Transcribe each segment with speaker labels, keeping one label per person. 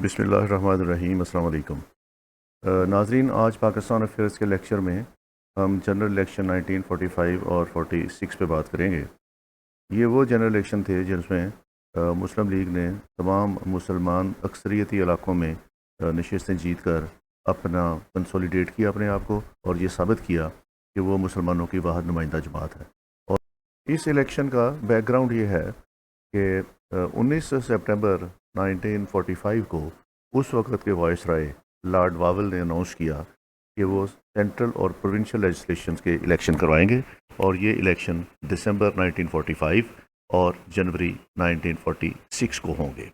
Speaker 1: بسم اللہ الرحمن الرحیم۔ السلام علیکم ناظرین، آج پاکستان افیئرس کے لیکچر میں ہم جنرل الیکشن 1945 اور 46 پہ بات کریں گے۔ یہ وہ جنرل الیکشن تھے جس میں مسلم لیگ نے تمام مسلمان اکثریتی علاقوں میں نشستیں جیت کر اپنا کنسولیڈیٹ کیا اپنے آپ کو، اور یہ ثابت کیا کہ وہ مسلمانوں کی واحد نمائندہ جماعت ہے۔ اور اس الیکشن کا بیک گراؤنڈ یہ ہے کہ 19 سپٹمبر 1945 کو اس وقت کے وائس رائے لارڈ واول نے اناؤنس کیا کہ وہ سینٹرل اور پروونشل لیجسلیشنز کے الیکشن کروائیں گے، اور یہ الیکشن دسمبر 1945 اور جنوری 1946 کو ہوں گے۔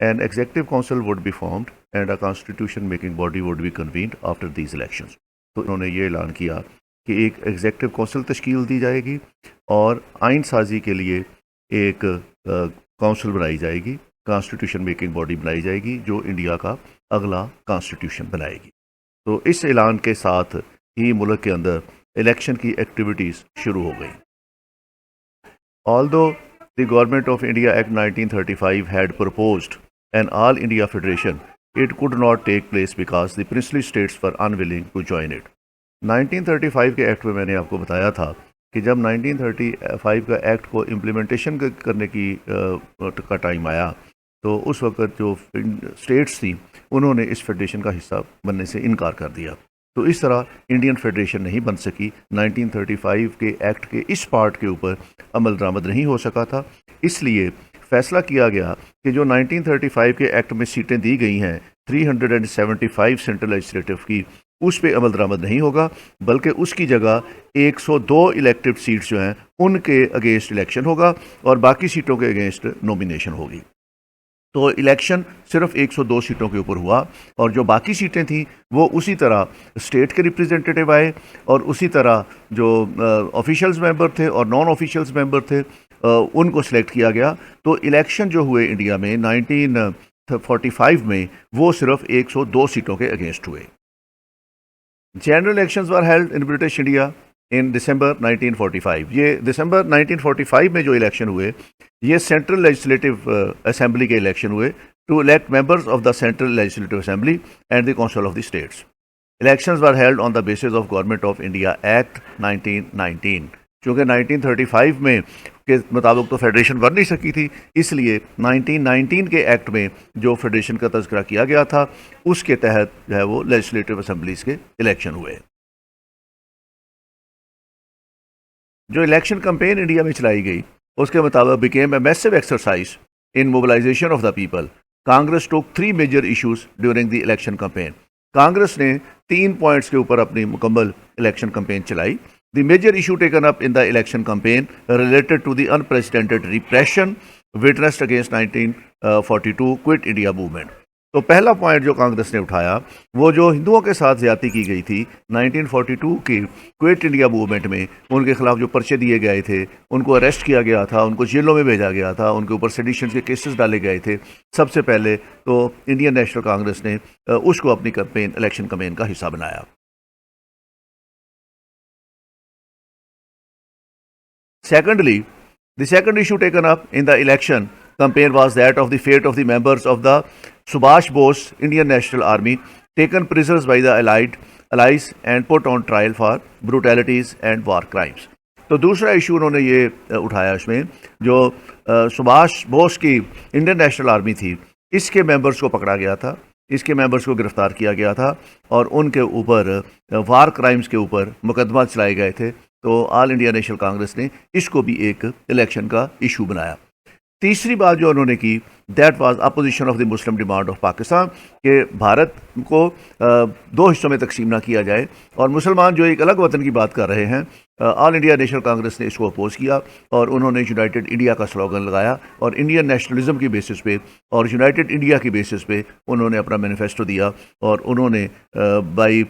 Speaker 1: An executive council would be formed and a constitution making body would be convened after these elections۔ تو انہوں نے یہ اعلان کیا کہ ایک ایگزیکٹو کونسل تشکیل دی جائے گی اور آئین سازی کے لیے ایک کونسل بنائی جائے گی، کانسٹیٹیوشن میکنگ باڈی بنائی جائے گی جو انڈیا کا اگلا کانسٹیٹیوشن بنائے گی۔ تو اس اعلان کے ساتھ ہی ملک کے اندر الیکشن کی ایکٹیویٹیز شروع ہو گئی۔ Although the Government of India Act 1935 had proposed an all India federation, it could not take place because the princely states were unwilling to join it۔ 1935 کے ایکٹ میں میں نے آپ کو بتایا تھا کہ جب 1935 کا ایکٹ کو امپلیمنٹیشن کرنے کا ٹائم آیا تو اس وقت جو اسٹیٹس تھیں انہوں نے اس فیڈریشن کا حصہ بننے سے انکار کر دیا، تو اس طرح انڈین فیڈریشن نہیں بن سکی۔ 1935 کے ایکٹ کے اس پارٹ کے اوپر عمل درآمد نہیں ہو سکا تھا، اس لیے فیصلہ کیا گیا کہ جو 1935 کے ایکٹ میں سیٹیں دی گئی ہیں 375 سینٹرل لیجسلیٹو کی، اس پہ عمل درآمد نہیں ہوگا، بلکہ اس کی جگہ 102 الیکٹڈ سیٹس جو ہیں ان کے اگینسٹ الیکشن ہوگا اور باقی سیٹوں کے اگینسٹ نومینیشن ہوگی۔ تو الیکشن صرف 102 سیٹوں کے اوپر ہوا، اور جو باقی سیٹیں تھیں وہ اسی طرح اسٹیٹ کے ریپریزنٹیٹیو آئے، اور اسی طرح جو آفیشلز ممبر تھے اور نان آفیشلز ممبر تھے ان کو سلیکٹ کیا گیا۔ تو الیکشن جو ہوئے انڈیا میں 1945 میں وہ صرف 102 سیٹوں کے اگینسٹ ہوئے۔ General elections were held in British India in December 1945۔ یہ دسمبر 1945 میں جو الیکشن ہوئے یہ سینٹرل لیجسلیٹو اسمبلی کے الیکشن ہوئے to elect members of the central legislative assembly and the council of the states. Elections were held on the basis of government of India act 1919۔ چونکہ 1935 میں کے مطابق تو فیڈریشن بن نہیں سکی تھی، اس لیے 1919 کے ایکٹ میں جو فیڈریشن کا تذکرہ کیا گیا تھا اس کے تحت جو ہے وہ لیجسلیٹو اسمبلیز کے الیکشن ہوئے۔ جو الیکشن کمپین انڈیا میں چلائی گئی اس کے مطابق became a massive exercise in mobilization of the people۔ Congress took 3 major issues during the election campaign۔ Congress نے 3 پوائنٹس کے اوپر اپنی مکمل الیکشن کمپین چلائی۔ The major issue taken up in the election campaign related to the unprecedented repression witnessed against 1942 Quit India movement۔ تو پہلا point جو کانگریس نے اٹھایا وہ جو ہندوؤں کے ساتھ زیادتی کی گئی تھی 1942 کی کوئٹ انڈیا موومنٹ میں، ان کے خلاف جو پرچے دیے گئے تھے، ان کو اریسٹ کیا گیا تھا، ان کو جیلوں میں بھیجا گیا تھا، ان کے اوپر سیڈیشن کے کیسز ڈالے گئے تھے۔ سب سے پہلے تو انڈین نیشنل کانگریس نے اس کو اپنی کمپین الیکشن کمپین کا حصہ بنایا۔ Secondly, the second issue taken up in the election campaign was that of the fate of the members of the Subhash Bose Indian National Army taken prisoners by the Allies and put on trial for brutalities and war crimes۔ تو دوسرا issue انہوں نے یہ اٹھایا اس میں جو سبھاش بوس کی انڈین نیشنل آرمی تھی، اس کے ممبرز کو پکڑا گیا تھا، اس کے ممبرز کو گرفتار کیا گیا تھا اور ان کے اوپر وار کرائمز کے اوپر مقدمات چلائے گئے تھے۔ تو آل انڈیا نیشنل کانگریس نے اس کو بھی ایک الیکشن کا ایشو بنایا۔ تیسری بات جو انہوں نے کی that was opposition of the Muslim demand of Pakistan, کہ بھارت کو 2 حصوں میں تقسیم نہ کیا جائے، اور مسلمان جو ایک الگ وطن کی بات کر رہے ہیں، آل انڈیا نیشنل کانگریس نے اس کو اپوز کیا اور انہوں نے یونائٹڈ انڈیا کا سلوگن لگایا، اور انڈین نیشنلزم کی بیسس پہ اور یونائٹڈ انڈیا کی بیسس پہ انہوں نے اپنا مینیفیسٹو دیا، اور انہوں نے بائی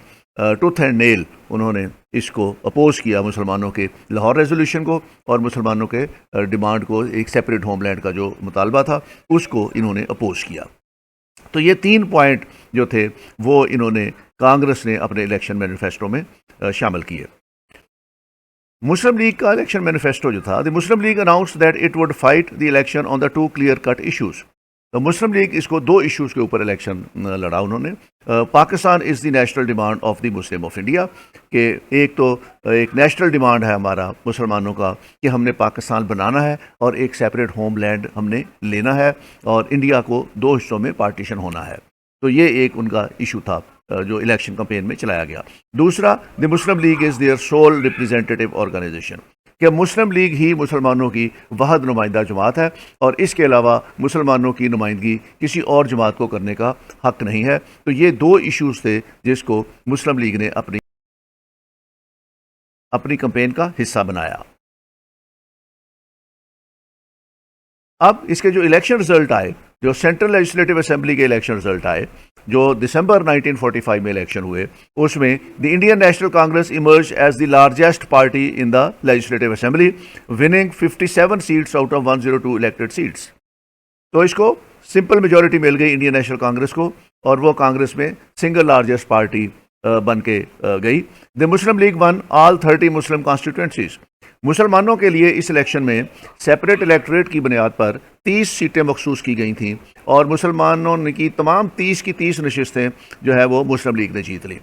Speaker 1: ٹوتھ اینڈ نیل انہوں نے اس کو اپوز کیا، مسلمانوں کے لاہور ریزولوشن کو اور مسلمانوں کے ڈیمانڈ کو، ایک سیپریٹ ہوم لینڈ کا جو مطالبہ تھا اس کو انہوں نے اپوز کیا۔ تو یہ 3 پوائنٹ جو تھے وہ انہوں نے کانگریس نے اپنے الیکشن مینیفیسٹو میں شامل کیے۔ مسلم لیگ کا الیکشن مینیفیسٹو جو تھا، the Muslim League announced that it would fight the election on the 2 clear cut issues۔ تو مسلم لیگ اس کو دو ایشوز کے اوپر الیکشن لڑا انہوں نے. Pakistan is the national demand of the Muslim of India, کہ ایک تو ایک نیشنل ڈیمانڈ ہے ہمارا مسلمانوں کا کہ ہم نے پاکستان بنانا ہے اور ایک سیپریٹ ہوم لینڈ ہم نے لینا ہے اور انڈیا کو دو حصوں میں پارٹیشن ہونا ہے. تو یہ ایک ان کا ایشو تھا جو الیکشن کمپین میں چلایا گیا. دوسرا، the Muslim League is their sole representative organization, کہ مسلم لیگ ہی مسلمانوں کی واحد نمائندہ جماعت ہے اور اس کے علاوہ مسلمانوں کی نمائندگی کسی اور جماعت کو کرنے کا حق نہیں ہے. تو یہ دو ایشوز تھے جس کو مسلم لیگ نے اپنی کمپین کا حصہ بنایا. اب اس کے جو الیکشن رزلٹ آئے، جو سینٹرل لیجسلیٹو اسمبلی کے الیکشن رزلٹ آئے جو دسمبر 1945 میں الیکشن ہوئے، اس میں the Indian National Congress emerge as the largest party in the legislative assembly winning 57 seats out of 102 elected seats. تو اس کو سمپل میجورٹی مل گئی انڈین نیشنل کانگریس کو اور وہ کانگریس میں سنگل لارجسٹ پارٹی بن کے گئی. دی مسلم لیگ ون آل 30 مسلم کانسٹیٹوئنسیز. مسلمانوں کے لیے اس الیکشن میں سیپریٹ الیکٹوریٹ کی بنیاد پر 30 سیٹیں مخصوص کی گئی تھیں اور مسلمانوں نے کی تمام 30 کی 30 نشستیں جو ہے وہ مسلم لیگ نے جیت لی.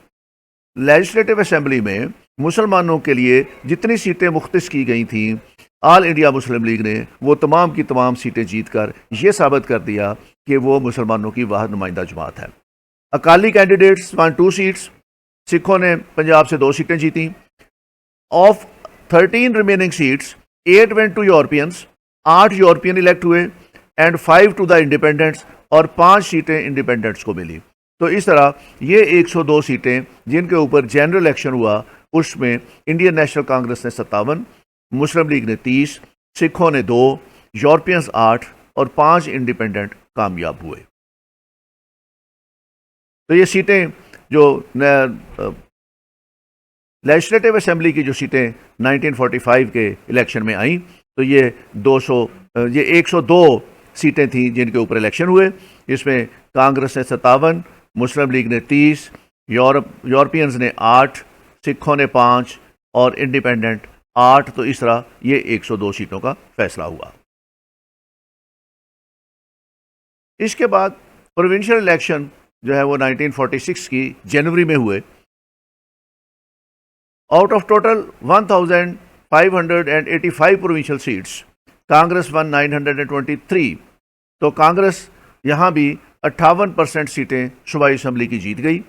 Speaker 1: لیجسلیٹو اسمبلی میں مسلمانوں کے لیے جتنی سیٹیں مختص کی گئی تھیں، آل انڈیا مسلم لیگ نے وہ تمام کی تمام سیٹیں جیت کر یہ ثابت کر دیا کہ وہ مسلمانوں کی واحد نمائندہ جماعت ہے. اکالی کینڈیڈیٹس 2 سیٹس، سکھوں نے پنجاب سے 2 سیٹیں جیتیں. Of 13 remaining seats 8 went to Europeans, 8 European elect ہوئے اینڈ 5 to the انڈیپینڈنٹس، اور 5 سیٹیں انڈیپینڈنٹس کو ملی. تو اس طرح یہ 102 سیٹیں جن کے اوپر جنرل الیکشن ہوا، اس میں انڈین نیشنل کانگریس نے 57، مسلم لیگ نے 30، سکھوں نے 2، یورپینز 8 اور 5 انڈیپینڈنٹ کامیاب ہوئے. تو یہ سیٹیں جو لیجسلیٹو اسمبلی کی جو سیٹیں 1945 کے الیکشن میں آئیں، تو یہ 102 سیٹیں تھیں جن کے اوپر الیکشن ہوئے. اس میں کانگریس نے 57، مسلم لیگ نے 30، یورپینز نے 8، سکھوں نے 5 اور انڈیپینڈنٹ 8. تو اس طرح یہ 102 سیٹوں کا فیصلہ ہوا. اس کے بعد پروونشل الیکشن جو ہے وہ 1946 کی جنوری میں ہوئے. Out of total 1585 provincial seats Congress won 923. تو کانگریس یہاں بھی 58% سیٹیں صوبائی اسمبلی کی جیت گئی.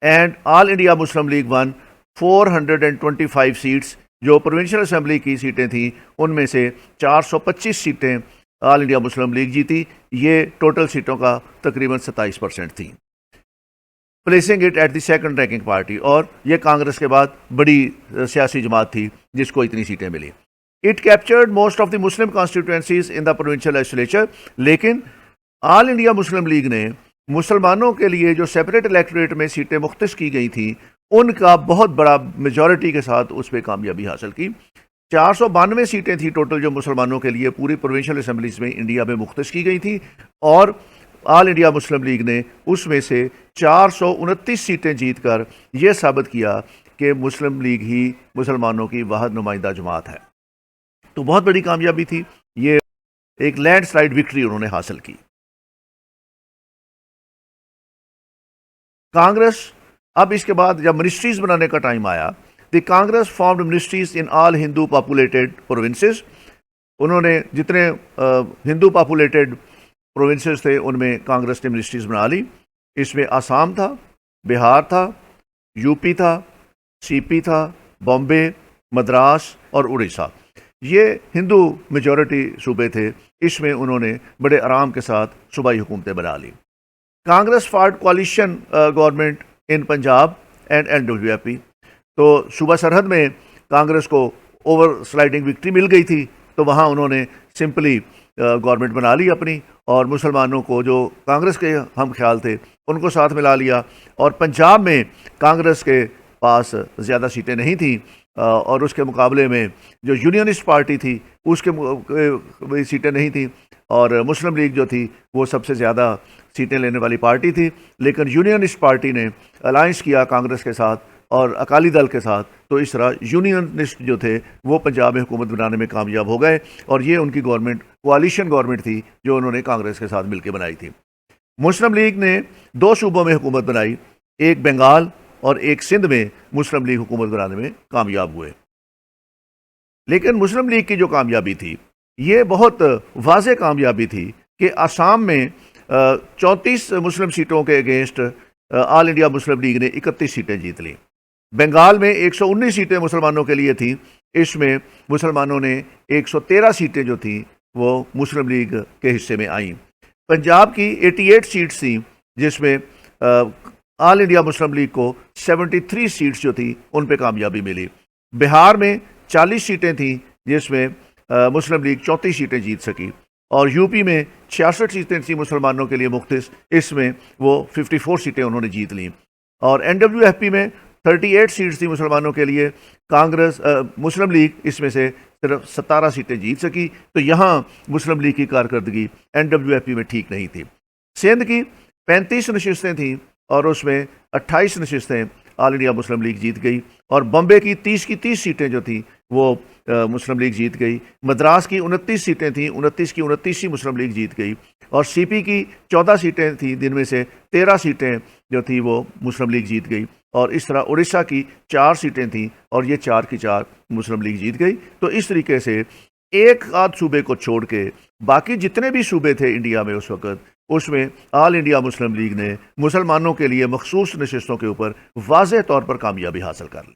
Speaker 1: And All India Muslim League won 425 seats. جو پروونشل اسمبلی کی سیٹیں تھیں ان میں سے 425 سیٹیں آل انڈیا مسلم لیگ جیتی. یہ ٹوٹل سیٹوں کا تقریباً 27% تھیں، placing it at the second ranking party. اور یہ کانگریس کے بعد بڑی سیاسی جماعت تھی جس کو اتنی سیٹیں ملی. It captured most of the Muslim constituencies in the provincial legislature. لیکن آل انڈیا مسلم لیگ نے مسلمانوں کے لیے جو سیپریٹ الیکٹوریٹ میں سیٹیں مختص کی گئی تھیں ان کا بہت بڑا میجورٹی کے ساتھ اس پہ کامیابی حاصل کی. 492 سیٹیں تھیں ٹوٹل جو مسلمانوں کے لیے پوری پروونشل اسمبلیز میں انڈیا میں مختص کی گئی تھی، اور آل انڈیا مسلم لیگ نے اس میں سے 429 سیٹیں جیت کر یہ ثابت کیا کہ مسلم لیگ ہی مسلمانوں کی واحد نمائندہ جماعت ہے. تو بہت بڑی کامیابی تھی، یہ ایک لینڈ سلائیڈ وکٹری انہوں نے حاصل کی. کانگریس اب اس کے بعد جب منسٹریز بنانے کا ٹائم آیا، دی کانگریس فارمڈ منسٹریز ان آل ہندو پاپولیٹڈ پروونسز. انہوں نے جتنے ہندو پاپولیٹڈ پروونسز تھے ان میں کانگریس نے منسٹریز بنا لی. اس میں آسام تھا، بہار تھا، یو پی تھا، سی پی تھا، بامبے، مدراس اور اڑیسہ. یہ ہندو میجورٹی صوبے تھے. اس میں انہوں نے بڑے آرام کے ساتھ صوبائی حکومتیں بنا لی. Congress formed coalition government in Punjab and NWFP. تو صوبہ سرحد میں کانگریس کو اوور سلائڈنگ وکٹری مل گئی تھی، تو وہاں انہوں نے سمپلی گورنمنٹ بنا لی اپنی، اور مسلمانوں کو جو کانگریس کے ہم خیال تھے ان کو ساتھ ملا لیا. اور پنجاب میں کانگریس کے پاس زیادہ سیٹیں نہیں تھیں، اور اس کے مقابلے میں جو یونینسٹ پارٹی تھی اس کے سیٹیں نہیں تھیں، اور مسلم لیگ جو تھی وہ سب سے زیادہ سیٹیں لینے والی پارٹی تھی. لیکن یونینسٹ پارٹی نے الائنس کیا کانگریس کے ساتھ اور اکالی دل کے ساتھ. تو اس طرح یونینسٹ جو تھے وہ پنجاب میں حکومت بنانے میں کامیاب ہو گئے، اور یہ ان کی گورنمنٹ کوalition گورنمنٹ تھی جو انہوں نے کانگریس کے ساتھ مل کے بنائی تھی۔ مسلم لیگ نے 2 صوبوں میں حکومت بنائی، ایک بنگال اور ایک سندھ میں مسلم لیگ حکومت بنانے میں کامیاب ہوئے۔ لیکن مسلم لیگ کی جو کامیابی تھی یہ بہت واضح کامیابی تھی کہ آسام میں 34 مسلم سیٹوں کے against all India Muslim league نے 31 سیٹیں جیت لیں۔ بنگال میں 119 سیٹیں مسلمانوں کے لیے تھیں، اس میں مسلمانوں نے 113 سیٹیں جو تھیں وہ مسلم لیگ کے حصے میں آئیں۔ پنجاب کی 88 سیٹس تھیں جس میں آل انڈیا مسلم لیگ کو 73 سیٹس جو تھیں ان پہ کامیابی ملی۔ بہار میں 40 سیٹیں تھیں جس میں مسلم لیگ 34 سیٹیں جیت سکی، اور یو پی میں 66 سیٹیں تھیں مسلمانوں کے لیے مختص، اس میں وہ 54 سیٹیں انہوں نے جیت لیں۔ اور NWFP میں 38 سیٹس تھی مسلمانوں کے لیے، مسلم لیگ اس میں سے صرف 17 سیٹیں جیت سکی، تو یہاں مسلم لیگ کی کارکردگی NWFP میں ٹھیک نہیں تھی۔ سندھ کی 35 نشستیں تھیں اور اس میں 28 نشستیں آل انڈیا مسلم لیگ جیت گئی، اور بمبے کی 30 سیٹیں جو تھیں وہ مسلم لیگ جیت گئی۔ مدراس کی 29 سیٹیں تھیں، 29 کی 29 ہی مسلم لیگ جیت گئی، اور CP کی 14 سیٹیں تھیں جن میں سے 13 سیٹیں جو تھیں وہ مسلم لیگ جیت گئی، اور اس طرح اڑیسہ کی 4 سیٹیں تھیں اور یہ 4 کی 4 مسلم لیگ جیت گئی۔ تو اس طریقے سے ایک آدھ صوبے کو چھوڑ کے باقی جتنے بھی صوبے تھے انڈیا میں اس وقت، اس میں آل انڈیا مسلم لیگ نے مسلمانوں کے لیے مخصوص نشستوں کے اوپر واضح طور پر کامیابی حاصل کر لی۔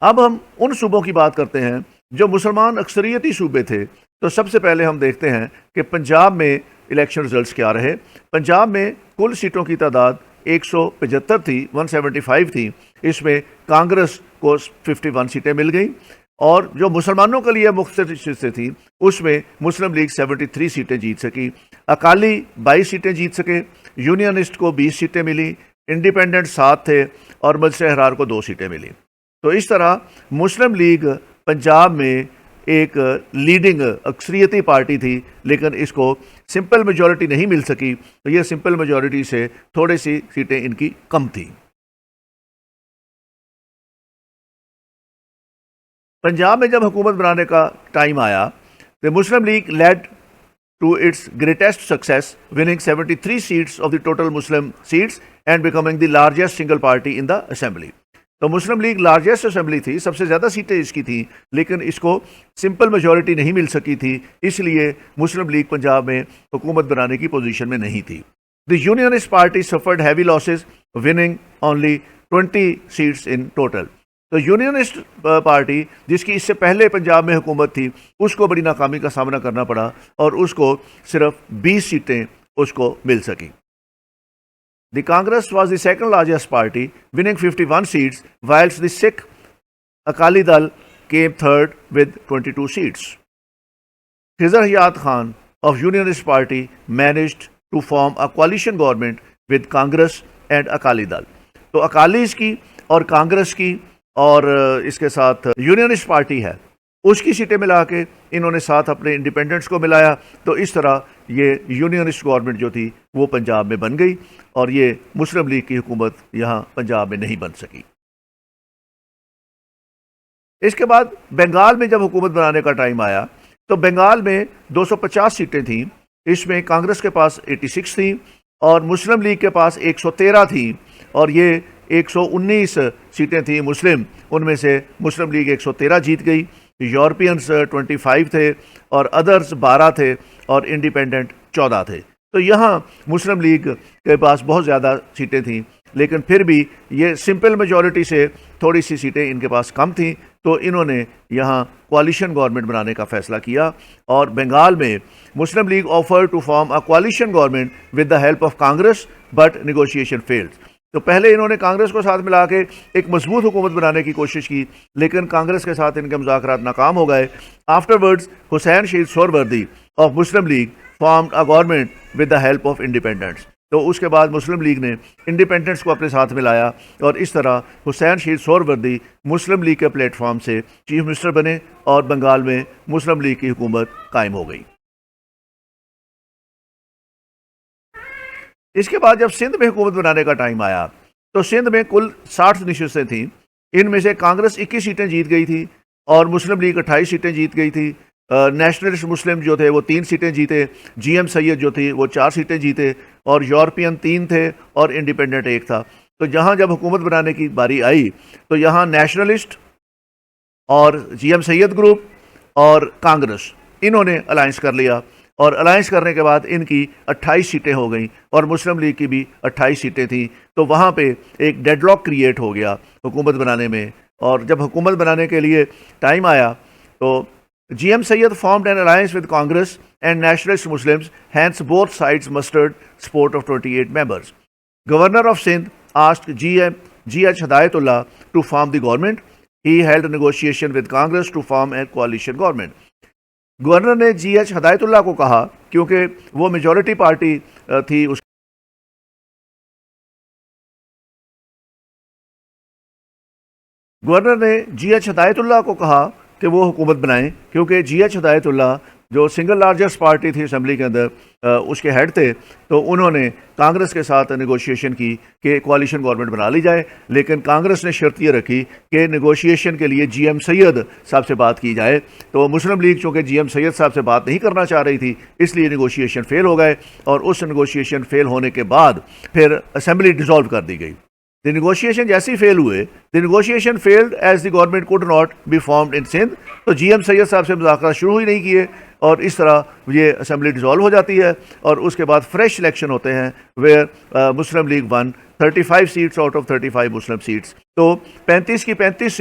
Speaker 1: اب ہم ان صوبوں کی بات کرتے ہیں جو مسلمان اکثریتی صوبے تھے۔ تو سب سے پہلے ہم دیکھتے ہیں کہ پنجاب میں الیکشن رزلٹس کیا رہے۔ پنجاب میں کل سیٹوں کی تعداد 175 تھی، 175 تھی، اس میں کانگریس کو 51 سیٹیں مل گئیں، اور جو مسلمانوں کے لیے مختصر نشستیں تھیں اس میں مسلم لیگ 73 سیٹیں جیت سکی، اکالی 22 سیٹیں جیت سکے، یونینسٹ کو 20 سیٹیں ملی، انڈیپینڈنٹ 7 تھے، اور مجلس احرار کو 2 سیٹیں ملی۔ تو اس طرح مسلم لیگ پنجاب میں ایک لیڈنگ اکثریتی پارٹی تھی، لیکن اس کو سمپل میجورٹی نہیں مل سکی، تو یہ سمپل میجورٹی سے تھوڑی سی سیٹیں ان کی کم تھیں۔ پنجاب میں جب حکومت بنانے کا ٹائم آیا تو Muslim League led to its greatest success, winning 73 seats of the total Muslim seats and becoming the largest single party in the assembly. تو مسلم لیگ لارجسٹ اسمبلی تھی، سب سے زیادہ سیٹیں اس کی تھیں، لیکن اس کو سمپل میجورٹی نہیں مل سکی تھی، اس لیے مسلم لیگ پنجاب میں حکومت بنانے کی پوزیشن میں نہیں تھی۔ The Unionist Party suffered heavy losses, winning only 20 seats in total. تو یونینسٹ پارٹی جس کی اس سے پہلے پنجاب میں حکومت تھی اس کو بڑی ناکامی کا سامنا کرنا پڑا، اور اس کو صرف 20 سیٹیں اس کو مل سکیں۔ The Congress was the second largest party, winning 51 seats, whilst the Sikh Akali Dal came third with 22 seats. Khizr Hayat Khan of Unionist Party managed to form a coalition government with Congress and Akali Dal. تو اکالیز کی اور کانگریس کی اور اس کے ساتھ Unionist party ہے اس کی سیٹیں ملا کے انہوں نے ساتھ اپنے انڈیپینڈنٹس کو ملایا، تو اس طرح یہ یونینسٹ گورنمنٹ جو تھی وہ پنجاب میں بن گئی، اور یہ مسلم لیگ کی حکومت یہاں پنجاب میں نہیں بن سکی۔ اس کے بعد بنگال میں جب حکومت بنانے کا ٹائم آیا تو بنگال میں 250 سیٹیں تھیں، اس میں کانگریس کے پاس 86 تھیں اور مسلم لیگ کے پاس 113 تھیں، اور یہ 119 سیٹیں تھیں مسلم، ان میں سے مسلم لیگ 113 جیت گئی، یورپینز 25 تھے اور ادرز 12 تھے، اور انڈیپینڈنٹ 14 تھے۔ تو یہاں مسلم لیگ کے پاس بہت زیادہ سیٹیں تھیں، لیکن پھر بھی یہ سمپل میجورٹی سے تھوڑی سی سیٹیں ان کے پاس کم تھیں، تو انہوں نے یہاں کوalition گورنمنٹ بنانے کا فیصلہ کیا، اور بنگال میں Muslim League offer to form a coalition government with the help of Congress but negotiation failed. تو پہلے انہوں نے کانگریس کو ساتھ ملا کے ایک مضبوط حکومت بنانے کی کوشش کی، لیکن کانگریس کے ساتھ ان کے مذاکرات ناکام ہو گئے۔ After words Hussain Shaheed Suhrawardy of Muslim League formed a government with the help of independents. تو اس کے بعد مسلم لیگ نے انڈیپینڈنٹس کو اپنے ساتھ ملایا، اور اس طرح حسین شہید سہروردی مسلم لیگ کے پلیٹ فارم سے چیف منسٹر بنے، اور بنگال میں مسلم لیگ کی حکومت قائم ہو گئی۔ اس کے بعد جب سندھ میں حکومت بنانے کا ٹائم آیا تو سندھ میں کل 60 نشستیں تھیں، ان میں سے کانگریس 21 سیٹیں جیت گئی تھی اور مسلم لیگ 28 سیٹیں جیت گئی تھی۔ نیشنلسٹ مسلم جو تھے وہ 3 سیٹیں جیتے، جی ایم سید جو تھی وہ 4 سیٹیں جیتے، اور یورپین 3 تھے اور انڈیپینڈنٹ 1 تھا۔ تو جہاں جب حکومت بنانے کی باری آئی تو یہاں نیشنلسٹ اور جی ایم سید گروپ اور کانگریس انہوں نے الائنس کر لیا، اور الائنس کرنے کے بعد ان کی 28 سیٹیں ہو گئیں، اور مسلم لیگ کی بھی 28 سیٹیں تھیں۔ تو وہاں پہ ایک ڈیڈ لاک کریٹ ہو گیا حکومت بنانے میں، اور جب حکومت بنانے کے لیے ٹائم آیا تو G M Syed formed an alliance with Congress and nationalist Muslims, hence both sides mustered support of 28 members. Governor of Sindh asked G.H. Hidayatullah to form the government. He held a negotiation with Congress to form a coalition government. Governor نے G H ہدایت اللہ کو کہا، کیونکہ وہ majority party تھی اس governor نے G H ہدایت اللہ کو کہا کہ وہ حکومت بنائیں، کیونکہ جی ایچ ہدایت اللہ جو سنگل لارجسٹ پارٹی تھی اسمبلی کے اندر اس کے ہیڈ تھے، تو انہوں نے کانگریس کے ساتھ نیگوشیشن کی کہ کوalition گورنمنٹ بنا لی جائے، لیکن کانگریس نے شرط یہ رکھی کہ نیگوشیشن کے لیے جی ایم سید صاحب سے بات کی جائے۔ تو مسلم لیگ چونکہ جی ایم سید صاحب سے بات نہیں کرنا چاہ رہی تھی، اس لیے نیگوشیشن فیل ہو گئے، اور اس نیگوشیشن فیل ہونے کے بعد پھر اسمبلی ڈیزالو کر دی گئی۔ The negotiation جیسے ہی فیل ہوئے، the negotiation failed as the government could not be formed in Sindh، تو جی ایم سید صاحب سے مذاکرات شروع ہی نہیں کیے، اور اس طرح یہ اسمبلی ڈیزالو ہو جاتی ہے، اور اس کے بعد فریش الیکشن ہوتے ہیں where Muslim League won 35 seats out of 35 Muslim seats. تو 35 کی 35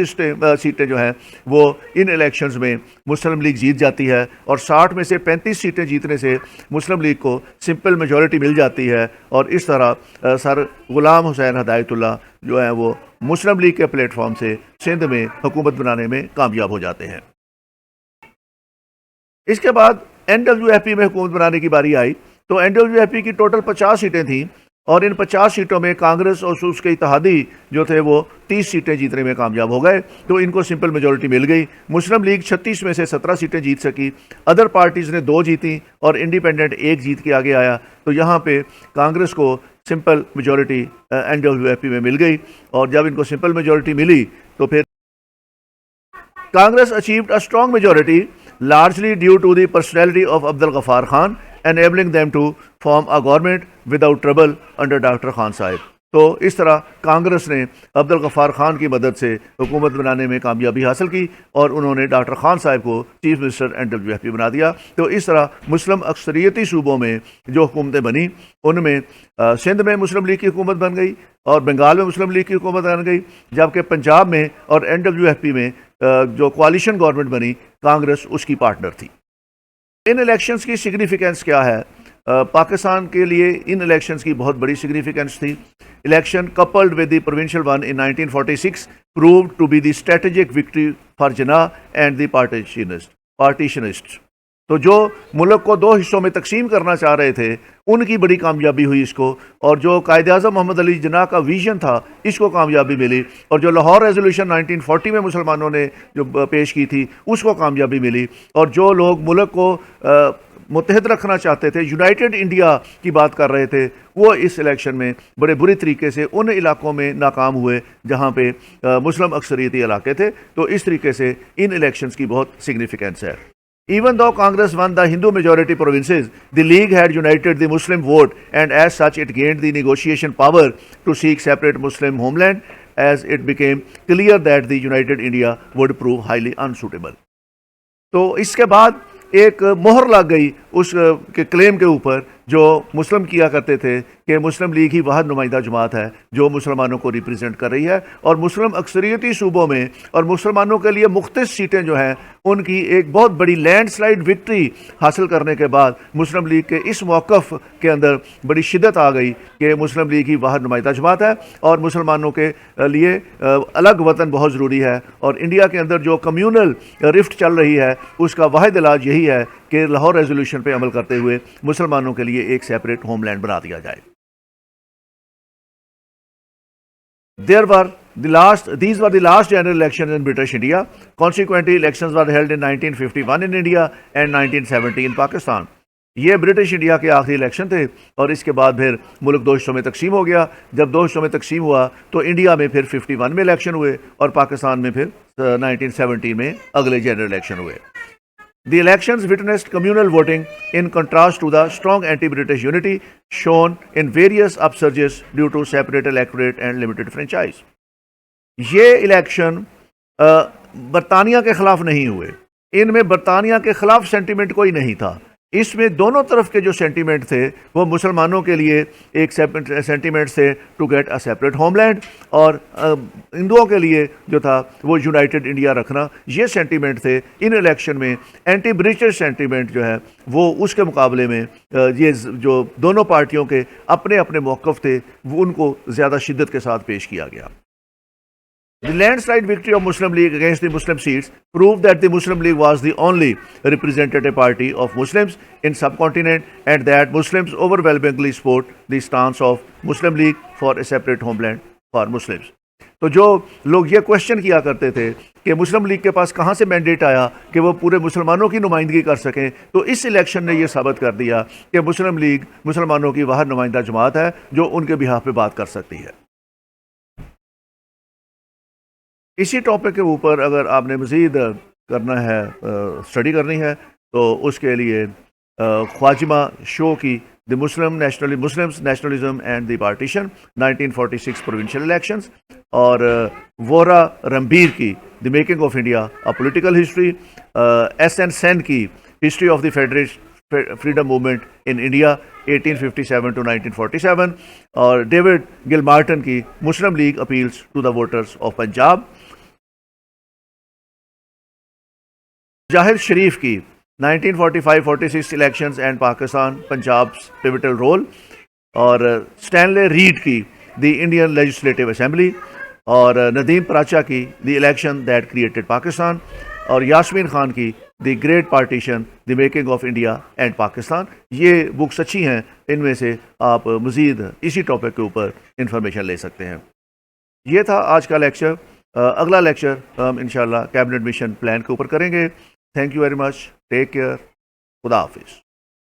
Speaker 1: سیٹیں جو ہیں وہ ان الیکشنز میں مسلم لیگ جیت جاتی ہے، اور 60 میں سے 35 سیٹیں جیتنے سے مسلم لیگ کو سمپل میجورٹی مل جاتی ہے، اور اس طرح سر غلام حسین ہدایت اللہ جو ہیں وہ مسلم لیگ کے پلیٹ فارم سے سندھ میں حکومت بنانے میں کامیاب ہو جاتے ہیں۔ اس کے بعد این ڈبلیو ایف پی میں حکومت بنانے کی باری آئی، تو این ڈبلیو ایف پی کی ٹوٹل 50 سیٹیں تھیں، اور ان 50 سیٹوں میں کانگریس اور اس کے اتحادی جو تھے وہ 30 سیٹیں جیتنے میں کامیاب ہو گئے، تو ان کو سمپل میجورٹی مل گئی۔ مسلم لیگ 36 میں سے 17 سیٹیں جیت سکی، ادر پارٹیز نے 2 جیتیں، اور انڈیپینڈنٹ 1 جیت کے آگے آیا۔ تو یہاں پہ کانگریس کو simple majority N W F P میں مل گئی، اور جب ان کو سمپل میجورٹی ملی تو پھر Congress achieved a strong majority largely due to the personality of Abdul Ghaffar Khan, enabling them to form a government without trouble under Dr. Khan Sahib۔ تو اس طرح کانگریس نے عبد الغفار خان کی مدد سے حکومت بنانے میں کامیابی حاصل کی، اور انہوں نے ڈاکٹر خان صاحب کو chief minister N W F P بنا دیا۔ تو اس طرح مسلم اکثریتی صوبوں میں جو حکومتیں بنی، ان میں سندھ میں مسلم لیگ کی حکومت بن گئی، اور بنگال میں مسلم لیگ کی حکومت بن گئی، جبکہ پنجاب میں اور این ڈبلیو ایف پی میں جو کوalition گورنمنٹ بنی، کانگریس اس کی پارٹنر تھی۔ ان الیکشنز کی سگنیفیکنس کیا ہے؟ پاکستان کے لیے ان الیکشنز کی بہت بڑی سگنیفیکنس تھی۔ Election coupled with the provincial one in 1946 proved to be the strategic victory for Jinnah and the partitionists۔ تو جو ملک کو 2 حصوں میں تقسیم کرنا چاہ رہے تھے، ان کی بڑی کامیابی ہوئی اس کو، اور جو قائد اعظم محمد علی جناح کا ویژن تھا اس کو کامیابی ملی، اور جو لاہور ریزولوشن 1940 میں مسلمانوں نے جو پیش کی تھی اس کو کامیابی ملی، اور جو لوگ ملک کو متحد رکھنا چاہتے تھے، یونائٹڈ انڈیا کی بات کر رہے تھے، وہ اس الیکشن میں بڑے بری طریقے سے ان علاقوں میں ناکام ہوئے جہاں پہ مسلم اکثریتی علاقے تھے۔ تو اس طریقے سے ان الیکشنز کی بہت سگنیفیکنس ہے۔ Even though Congress won the Hindu majority provinces, the League had united the Muslim vote, and as such it gained the negotiation power to seek separate Muslim homeland, as it became clear that the united India would prove highly unsuitable۔ تو اس کے بعد ایک مہر لگ گئی اس کے کلیم کے اوپر جو مسلم کیا کرتے تھے کہ مسلم لیگ ہی واحد نمائندہ جماعت ہے جو مسلمانوں کو ریپرزینٹ کر رہی ہے، اور مسلم اکثریتی صوبوں میں اور مسلمانوں کے لیے مختص سیٹیں جو ہیں ان کی ایک بہت بڑی لینڈ سلائڈ وکٹری حاصل کرنے کے بعد مسلم لیگ کے اس موقف کے اندر بڑی شدت آ گئی کہ مسلم لیگ ہی واحد نمائندہ جماعت ہے، اور مسلمانوں کے لیے الگ وطن بہت ضروری ہے، اور انڈیا کے اندر جو کمیونل رفٹ چل رہی ہے اس کا واحد علاج یہی ہے کہ لاہور ریزولوشن پہ عمل کرتے ہوئے مسلمانوں کے لیے ایک سیپریٹ ہوم لینڈ بنا دیا جائے۔ These were the last general elections in British India. Consequently, elections were held in 1951 in India and 1970 in Pakistan۔ یہ برٹش انڈیا کے آخری الیکشن تھے، اور اس کے بعد پھر ملک 2 حصوں میں تقسیم ہو گیا۔ جب 2 حصوں میں تقسیم ہوا تو انڈیا میں پھر 51 میں الیکشن ہوئے، اور پاکستان میں پھر 1970 میں اگلے جنرل الیکشن ہوئے۔ The elections witnessed communal voting in contrast to the strong anti-British unity shown in various upsurges due to separate electorate and limited franchise. یہ الیکشن برطانیہ کے خلاف نہیں ہوئے، ان میں برطانیہ کے خلاف سینٹیمنٹ کوئی نہیں تھا، اس میں دونوں طرف کے جو سینٹیمنٹ تھے وہ مسلمانوں کے لیے ایک سینٹیمنٹ تھے to get a separate homeland, اور ہندوؤں کے لیے جو تھا وہ یونائٹڈ انڈیا رکھنا، یہ سینٹیمنٹ تھے۔ ان الیکشن میں اینٹی برٹش سینٹیمنٹ جو ہے وہ اس کے مقابلے میں یہ جو دونوں پارٹیوں کے اپنے اپنے موقف تھے وہ ان کو زیادہ شدت کے ساتھ پیش کیا گیا۔ The landslide victory of Muslim League against the Muslim seats proved that the Muslim League was the only representative party of Muslims in subcontinent and that Muslims overwhelmingly support the stance of Muslim League for a separate homeland for Muslims. تو جو لوگ یہ question کیا کرتے تھے کہ Muslim league کے پاس کہاں سے مینڈیٹ آیا کہ وہ پورے مسلمانوں کی نمائندگی کر سکیں، تو اس الیکشن نے یہ ثابت کر دیا کہ مسلم لیگ مسلمانوں کی واحد نمائندہ جماعت ہے جو ان کے بہاف پہ بات کر سکتی ہے۔ اسی ٹاپک کے اوپر اگر آپ نے مزید کرنا ہے، اسٹڈی کرنی ہے، تو اس کے لیے خواجمہ شو کی the Muslims nationalism and the partition 1946 provincial elections, اور وورا رمبیر کی the making of India a political history, S N Sen کی history of the freedom movement in India 1857 to 1947، اور ڈیوڈ گل مارٹن کی Muslim League appeals to the voters of Punjab, Jahid Sharif کی 1945-46 elections and Pakistan Punjab's pivotal role, اور Stanley Reed کی the Indian legislative assembly, اور ندیم پراچا کی دی election that created Pakistan, اور یاسمین خان کی the great partition the making of India and Pakistan. یہ books اچھی ہیں، ان میں سے آپ مزید اسی ٹاپک کے اوپر انفارمیشن لے سکتے ہیں۔ یہ تھا آج کا لیکچر۔ اگلا لیکچر ہم انشاءاللہ کیبنٹ مشن پلان کے اوپر کریں گے۔ Thank you very much, take care, خدا حافظ۔